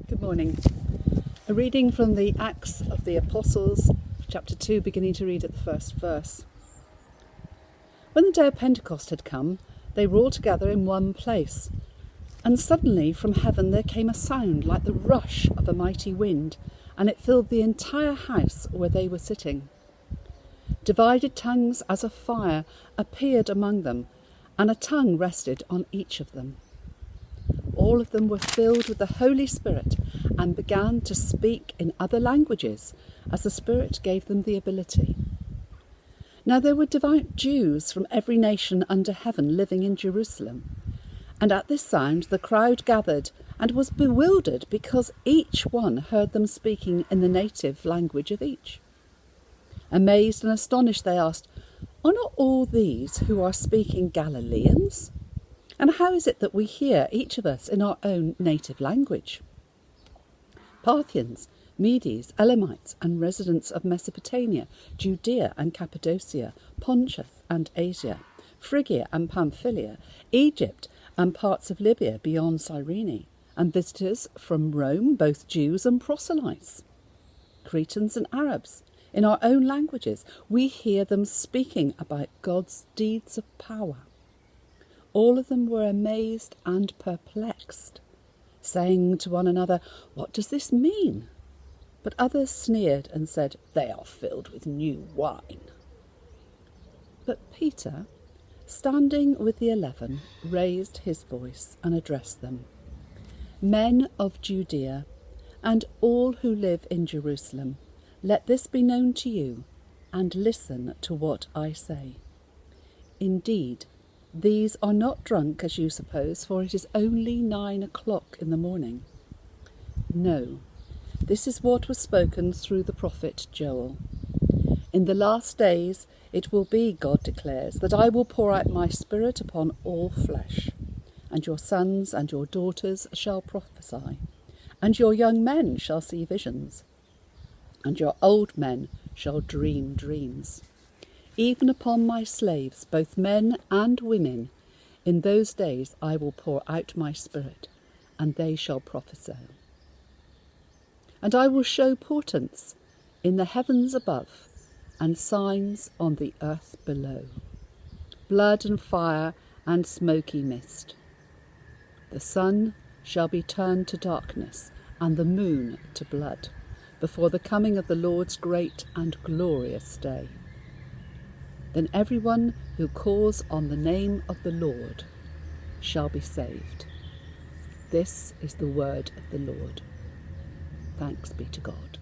Good morning. A reading from the Acts of the Apostles, chapter 2, beginning to read at the first verse. When the day of Pentecost had come, they were all together in one place. And suddenly from heaven there came a sound like the rush of a mighty wind, and it filled the entire house where they were sitting. Divided tongues as of fire appeared among them, and a tongue rested on each of them. All of them were filled with the Holy Spirit and began to speak in other languages as the Spirit gave them the ability. Now there were devout Jews from every nation under heaven living in Jerusalem. And at this sound the crowd gathered and was bewildered because each one heard them speaking in the native language of each. Amazed and astonished they asked, "Are not all these who are speaking Galileans? And how is it that we hear, each of us, in our own native language?" Parthians, Medes, Elamites, and residents of Mesopotamia, Judea and Cappadocia, Pontus and Asia, Phrygia and Pamphylia, Egypt and parts of Libya beyond Cyrene, and visitors from Rome, both Jews and proselytes, Cretans and Arabs, in our own languages, we hear them speaking about God's deeds of power. All of them were amazed and perplexed, saying to one another, "What does this mean?" But others sneered and said, "They are filled with new wine." But Peter, standing with the 11, raised his voice and addressed them. "Men of Judea, and all who live in Jerusalem, let this be known to you, and listen to what I say. Indeed, these are not drunk as you suppose, for it is only 9 o'clock in the morning. No, this is what was spoken through the prophet Joel. In the last days it will be, God declares, that I will pour out my spirit upon all flesh, and your sons and your daughters shall prophesy, and your young men shall see visions, and your old men shall dream dreams. Even upon my slaves, both men and women, in those days I will pour out my spirit, and they shall prophesy. And I will show portents in the heavens above, and signs on the earth below, blood and fire and smoky mist. The sun shall be turned to darkness, and the moon to blood, before the coming of the Lord's great and glorious day. Then everyone who calls on the name of the Lord shall be saved." This is the word of the Lord. Thanks be to God.